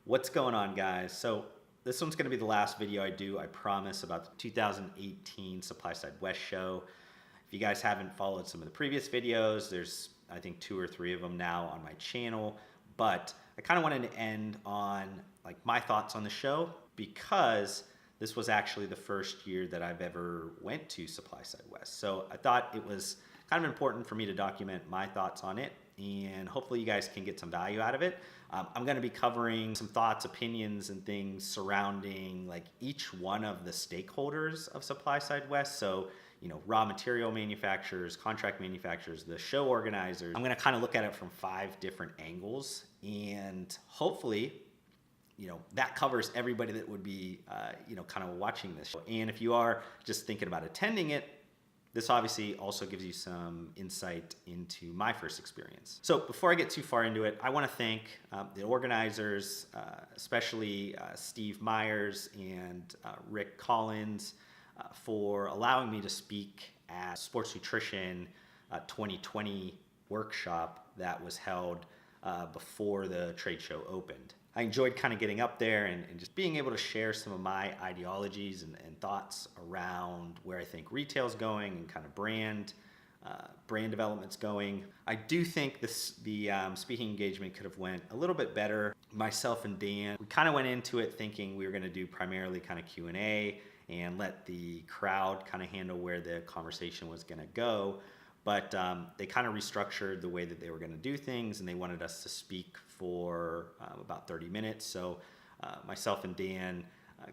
What's going on, guys? So this one's going to be the last video I do, I promise, about the 2018 SupplySide West show. If you guys haven't followed some of the previous videos, there's I think 2 or 3 of them now on my channel, but I kind of wanted to end on like my thoughts on the show because this was actually the first year that I've ever went to SupplySide West. So I thought it was kind of important for me to document my thoughts on it, and hopefully you guys can get some value out of it. I'm going to be covering some thoughts, opinions, and things surrounding like each one of the stakeholders of SupplySide West. So, you know, raw material manufacturers, contract manufacturers, the show organizers. I'm going to kind of look at it from 5 different angles, and hopefully, you know, that covers everybody that would be, kind of watching this show. And if you are just thinking about attending it, this obviously also gives you some insight into my first experience. So before I get too far into it, I want to thank the organizers, especially Steve Myers and Rick Collins, for allowing me to speak at Sports Nutrition 2020 workshop that was held before the trade show opened. I enjoyed kind of getting up there and just being able to share some of my ideologies and thoughts around where I think retail's going and kind of brand development's going. I do think the speaking engagement could have went a little bit better. Myself and Dan, we kind of went into it thinking we were going to do primarily kind of Q&A and let the crowd kind of handle where the conversation was going to go. But they kind of restructured the way that they were going to do things, and they wanted us to speak for about 30 minutes. So myself and Dan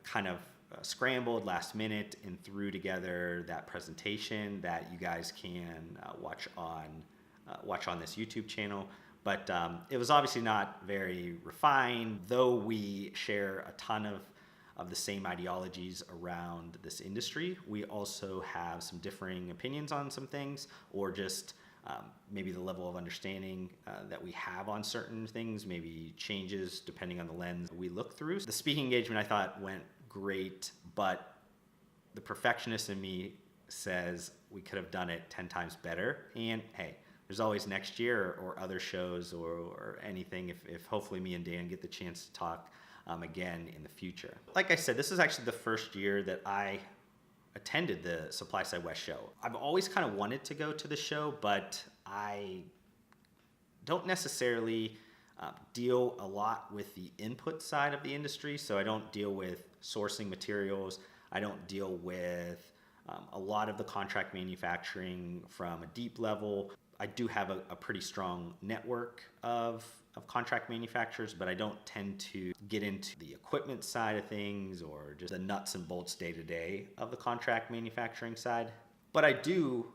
kind of scrambled last minute and threw together that presentation that you guys can watch on this YouTube channel. But it was obviously not very refined, though we share a ton of the same ideologies around this industry. We also have some differing opinions on some things, or just maybe the level of understanding that we have on certain things maybe changes depending on the lens we look through. The speaking engagement I thought went great, but the perfectionist in me says we could have done it 10 times better. And hey, there's always next year or other shows or anything if hopefully me and Dan get the chance to talk again in the future. Like I said, this is actually the first year that I attended the SupplySide West show. I've always kind of wanted to go to the show, but I don't necessarily deal a lot with the input side of the industry. So I don't deal with sourcing materials. I don't deal with a lot of the contract manufacturing from a deep level. I do have a pretty strong network of contract manufacturers, but I don't tend to get into the equipment side of things or just the nuts and bolts day-to-day of the contract manufacturing side. But I do,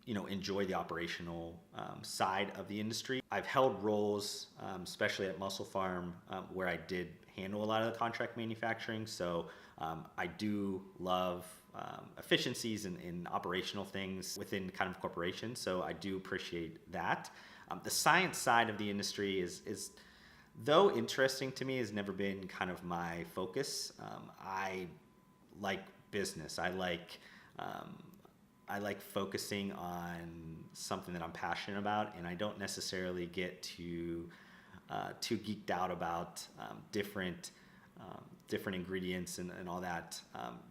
enjoy the operational side of the industry. I've held roles, especially at Muscle Farm, where I did handle a lot of the contract manufacturing. So I do love efficiencies in operational things within kind of corporations. So I do appreciate that. The science side of the industry is though interesting to me, has never been kind of my focus. I like business. I like focusing on something that I'm passionate about, and I don't necessarily get too geeked out about different ingredients and all that.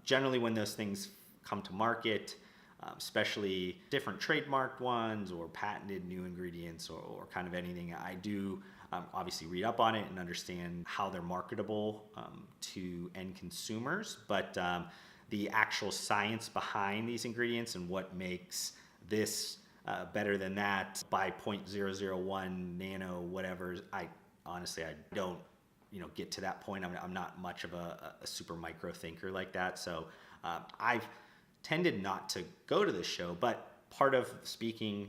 Generally, when those things come to market, especially different trademarked ones or patented new ingredients or kind of anything, I do obviously read up on it and understand how they're marketable to end consumers. But the actual science behind these ingredients and what makes this better than that by 0.001 nano whatever, I don't get to that point. I'm not much of a super micro thinker like that. So I've tended not to go to this show, but part of speaking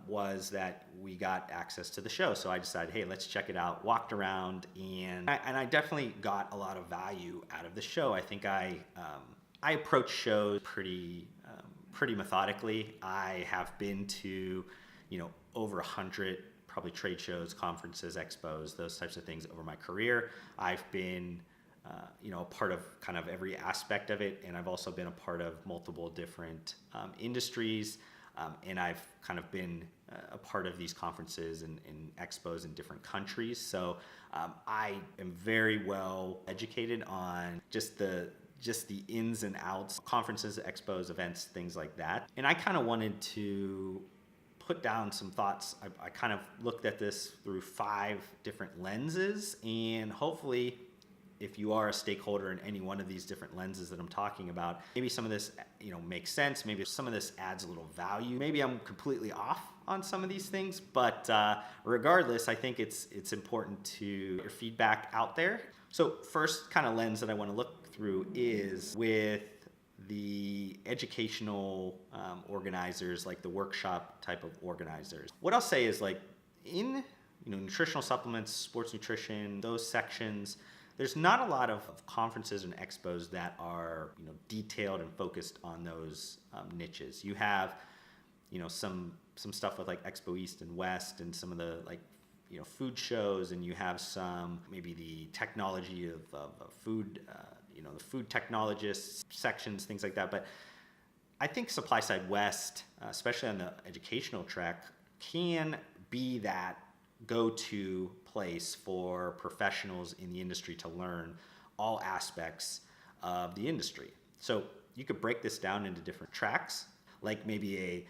was that we got access to the show. So I decided, hey, let's check it out. Walked around, and I definitely got a lot of value out of the show. I think I approach shows pretty methodically. I have been to, over 100 probably trade shows, conferences, expos, those types of things over my career. I've been a part of kind of every aspect of it, and I've also been a part of multiple different industries. And I've kind of been a part of these conferences and expos in different countries. So I am very well educated on just the ins and outs, conferences, expos, events, things like that. And I kind of wanted to put down some thoughts. I kind of looked at this through 5 different lenses, and hopefully if you are a stakeholder in any one of these different lenses that I'm talking about, maybe some of this makes sense, maybe some of this adds a little value. Maybe I'm completely off on some of these things, but regardless, I think it's important to get your feedback out there. So first kind of lens that I want to look through is with the educational organizers, like the workshop type of organizers. What I'll say is, like, in nutritional supplements, sports nutrition, those sections, there's not a lot of conferences and expos that are detailed and focused on those niches. You have some stuff with like Expo East and West and some of the food shows, and you have some maybe the technology of food, the food technologists sections, things like that. But I think SupplySide West, especially on the educational track, can be that go-to place for professionals in the industry to learn all aspects of the industry. So you could break this down into different tracks, like maybe a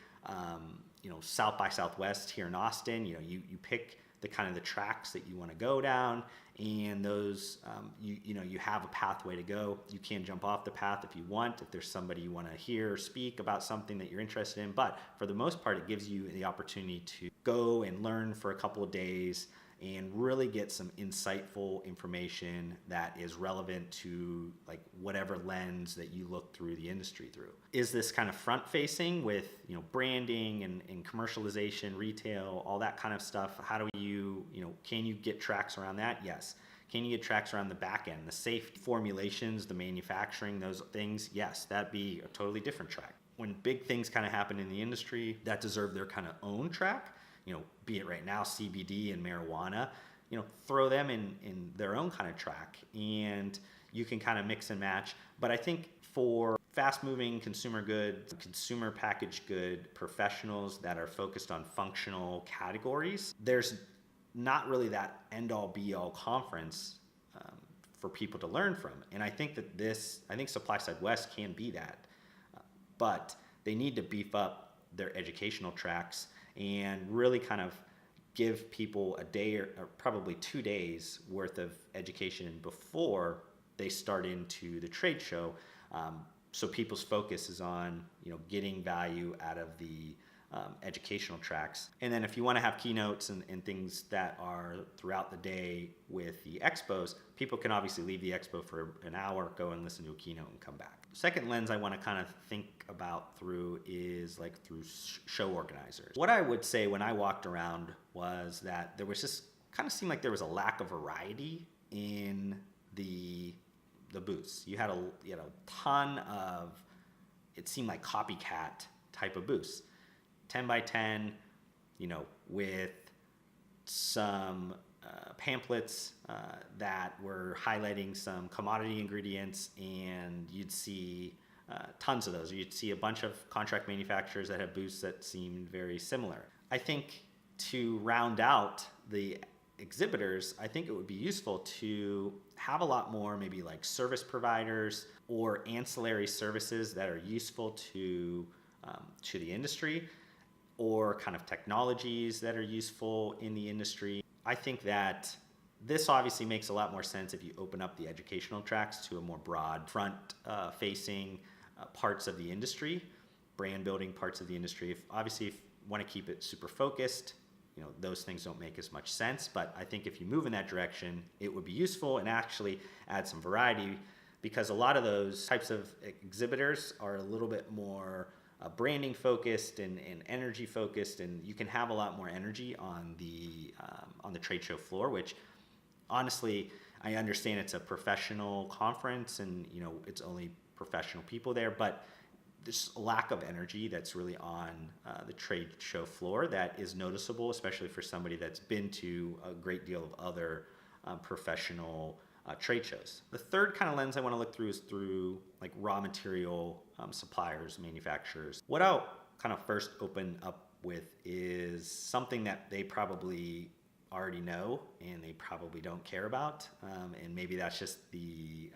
South by Southwest here in Austin. You pick the kind of the tracks that you want to go down, and those you have a pathway to go. You can jump off the path if you want, if there's somebody you want to hear speak about something that you're interested in. But for the most part, it gives you the opportunity to go and learn for a couple of days and really get some insightful information that is relevant to like whatever lens that you look through the industry through. Is this kind of front facing with branding and commercialization, retail, all that kind of stuff? How do you can you get tracks around that? Yes. Can you get tracks around the back end, the safe formulations, the manufacturing, those things? Yes, that'd be a totally different track. When big things kind of happen in the industry that deserve their kind of own track, be it right now CBD and marijuana, throw them in their own kind of track, and you can kind of mix and match. But I think for fast-moving consumer goods, consumer packaged good professionals that are focused on functional categories, there's not really that end-all be-all conference for people to learn from. And I think SupplySide West can be that, but they need to beef up their educational tracks and really kind of give people a day or probably 2 days worth of education before they start into the trade show. So people's focus is on getting value out of the educational tracks. And then if you want to have keynotes and things that are throughout the day with the expos, people can obviously leave the expo for an hour, go and listen to a keynote and come back. Second lens I want to kind of think about through is like through show organizers. What I would say when I walked around was that there was just kind of seemed like there was a lack of variety in the booths. You had a ton of, it seemed like copycat type of booths. 10 by 10, with some pamphlets that were highlighting some commodity ingredients, and you'd see tons of those. You'd see a bunch of contract manufacturers that have booths that seemed very similar. I think to round out the exhibitors, I think it would be useful to have a lot more maybe like service providers or ancillary services that are useful to the industry, or kind of technologies that are useful in the industry. I think that this obviously makes a lot more sense if you open up the educational tracks to a more broad front-facing parts of the industry, brand building parts of the industry. If you want to keep it super focused, those things don't make as much sense. But I think if you move in that direction, it would be useful and actually add some variety, because a lot of those types of exhibitors are a little bit more branding focused and energy focused, and you can have a lot more energy on the trade show floor, which honestly, I understand it's a professional conference and it's only professional people there, but there's a lack of energy that's really on the trade show floor that is noticeable, especially for somebody that's been to a great deal of other professional trade shows. The third kind of lens I want to look through is through like raw material suppliers, manufacturers. What I'll kind of first open up with is something that they probably already know and they probably don't care about, and maybe that's just the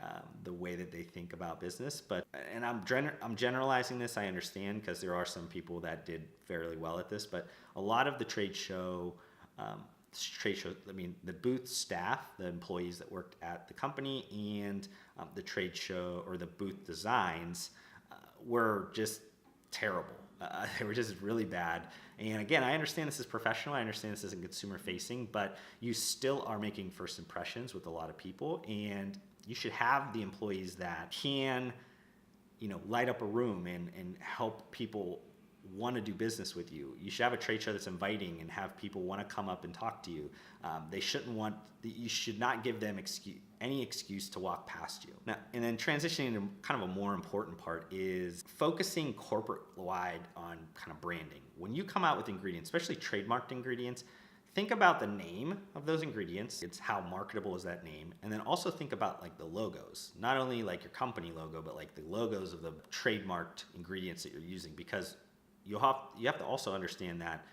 way that they think about business. But and I'm generalizing this, I understand, because there are some people that did fairly well at this, but a lot of the trade show, I mean the booth staff, the employees that worked at the company, and the trade show or the booth designs were just terrible. They were just really bad. And again, I understand this is professional. I understand this isn't consumer facing, but you still are making first impressions with a lot of people, and you should have the employees that can, light up a room and help people want to do business with you. You should have a trade show that's inviting and have people want to come up and talk to you. You should not give them any excuse to walk past you. Now, and then transitioning to kind of a more important part is focusing corporate-wide on kind of branding. When you come out with ingredients, especially trademarked ingredients, think about the name of those ingredients. It's how marketable is that name. And then also think about like the logos, not only like your company logo, but like the logos of the trademarked ingredients that you're using, because you have to also understand that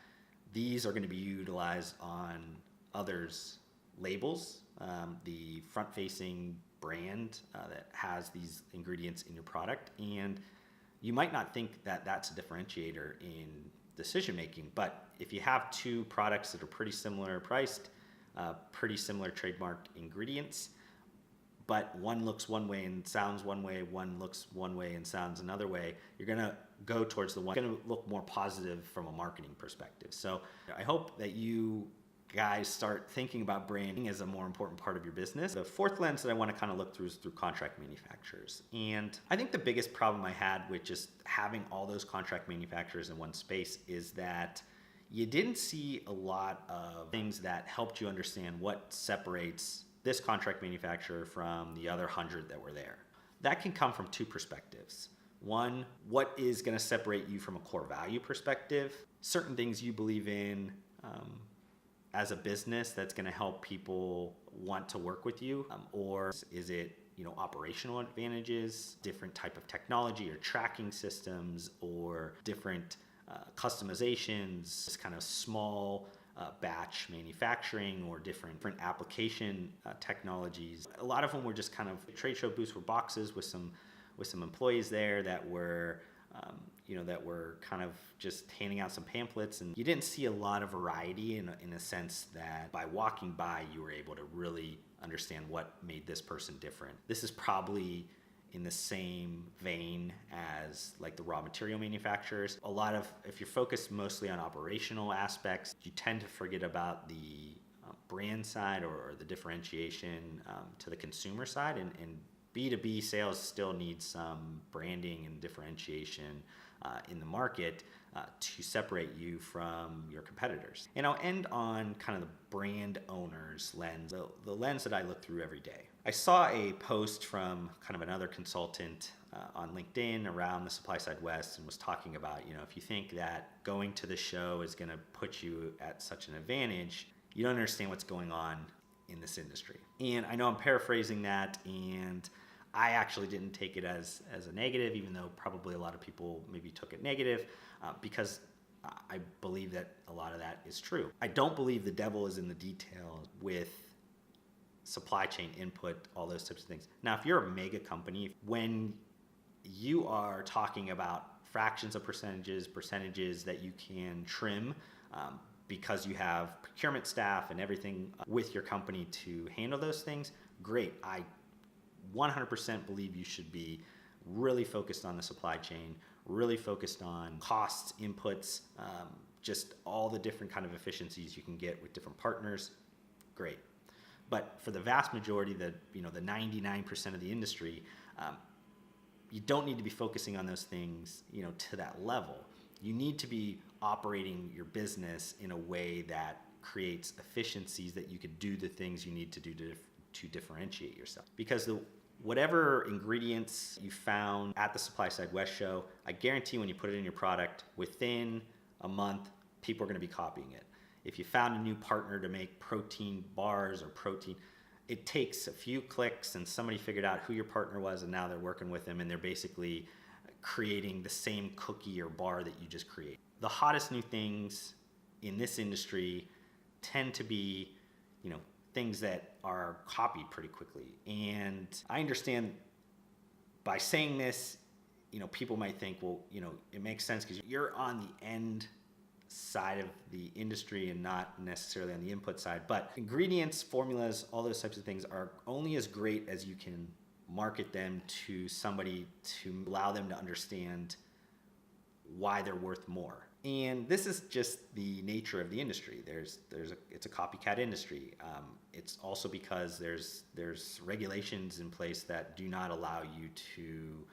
these are going to be utilized on others' labels. The front-facing brand that has these ingredients in your product, and you might not think that that's a differentiator in decision making, but if you have two products that are pretty similar priced, pretty similar trademarked ingredients, but one looks one way and sounds one way, one looks one way and sounds another way, you're going to go towards the one that's going to look more positive from a marketing perspective. So I hope that you guys start thinking about branding as a more important part of your business. The fourth lens that I want to kind of look through is through contract manufacturers. And I think the biggest problem I had with just having all those contract manufacturers in one space is that you didn't see a lot of things that helped you understand what separates this contract manufacturer from the other 100 that were there. That can come from two perspectives. One, what is going to separate you from a core value perspective? Certain things you believe in as a business that's going to help people want to work with you, or is it operational advantages, different type of technology or tracking systems, or different customizations, kind of small batch manufacturing, or different application technologies. A lot of them were just kind of trade show booths were boxes with some employees there that were that were kind of just handing out some pamphlets, and you didn't see a lot of variety in a sense that by walking by you were able to really understand what made this person different. This is probably in the same vein as like the raw material manufacturers. If you're focused mostly on operational aspects, you tend to forget about the brand side or the differentiation to the consumer side, and B2B sales still needs some branding and differentiation in the market to separate you from your competitors. And I'll end on kind of the brand owner's lens, the lens that I look through every day. I saw a post from kind of another consultant on LinkedIn around the SupplySide West, and was talking about, if you think that going to the show is going to put you at such an advantage, you don't understand what's going on in this industry. And I know I'm paraphrasing that, and I actually didn't take it as a negative, even though probably a lot of people maybe took it negative, because I believe that a lot of that is true. I don't believe the devil is in the details with supply chain input, all those types of things. Now, if you're a mega company, when you are talking about fractions of percentages that you can trim, because you have procurement staff and everything with your company to handle those things, great. I 100% believe you should be really focused on the supply chain, really focused on costs, inputs, just all the different kind of efficiencies you can get with different partners. Great. But for the vast majority, the 99% of the industry, you don't need to be focusing on those things, to that level. You need to be operating your business in a way that creates efficiencies that you could do the things you need to do to differentiate yourself. Because whatever ingredients you found at the SupplySide West show, I guarantee when you put it in your product, within a month, people are going to be copying it. If you found a new partner to make protein bars or protein, it takes a few clicks and somebody figured out who your partner was, and now they're working with them, and they're basically creating the same cookie or bar that you just create. The hottest new things in this industry tend to be, things that are copied pretty quickly. And I understand by saying this, people might think, well, it makes sense because you're on the end side of the industry and not necessarily on the input side. But ingredients, formulas, all those types of things are only as great as you can market them to somebody to allow them to understand why they're worth more. And this is just the nature of the industry. It's a copycat industry. It's also because there's regulations in place that do not allow you to,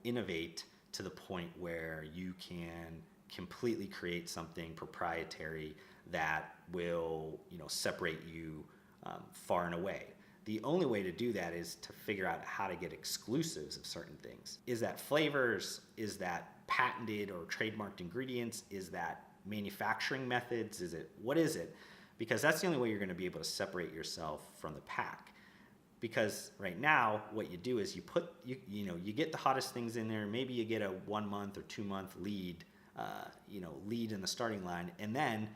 innovate to the point where you can completely create something proprietary that will, separate you far and away. The only way to do that is to figure out how to get exclusives of certain things. Is that flavors? Is that patented or trademarked ingredients? Is that manufacturing methods? What is it? Because that's the only way you're going to be able to separate yourself from the pack. Because right now, what you do is you get the hottest things in there. Maybe you get a 1 month or 2 month lead in the starting line. And then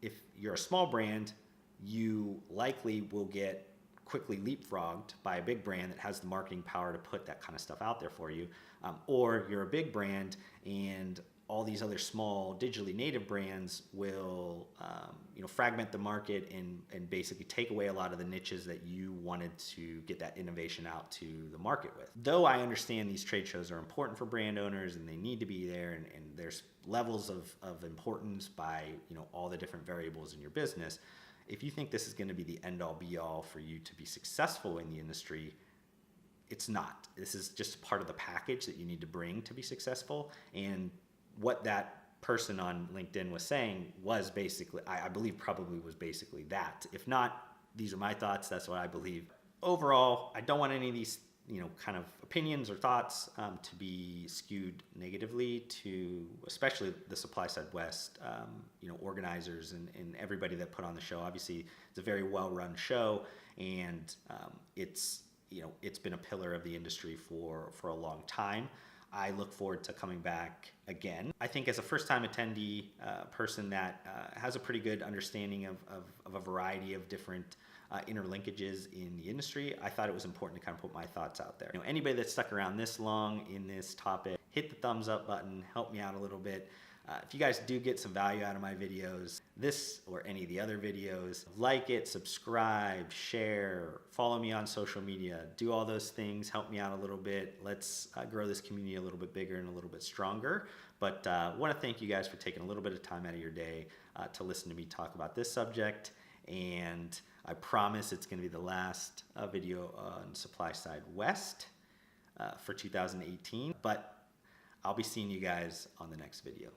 if you're a small brand, you likely will get quickly leapfrogged by a big brand that has the marketing power to put that kind of stuff out there for you. Or you're a big brand and all these other small digitally native brands will fragment the market and basically take away a lot of the niches that you wanted to get that innovation out to the market with. Though I understand these trade shows are important for brand owners and they need to be there, and there's levels of importance by all the different variables in your business. If you think this is going to be the end-all be-all for you to be successful in the industry, it's not. This is just part of the package that you need to bring to be successful. And what that person on LinkedIn was saying was basically, I believe probably was basically that. If not, these are my thoughts. That's what I believe. Overall, I don't want any of these kind of opinions or thoughts to be skewed negatively to especially the SupplySide West organizers and everybody that put on the show. Obviously, it's a very well-run show, and it's been a pillar of the industry for a long time. I look forward to coming back again. I think as a first-time attendee, person that has a pretty good understanding of a variety of different interlinkages in the industry, I thought it was important to kind of put my thoughts out there. Anybody that's stuck around this long in this topic, hit the thumbs up button, help me out a little bit. If you guys do get some value out of my videos, this or any of the other videos, like it, subscribe, share, follow me on social media, do all those things, help me out a little bit. Let's grow this community a little bit bigger and a little bit stronger. But I want to thank you guys for taking a little bit of time out of your day to listen to me talk about this subject. And I promise it's going to be the last video on SupplySide West for 2018. But I'll be seeing you guys on the next video.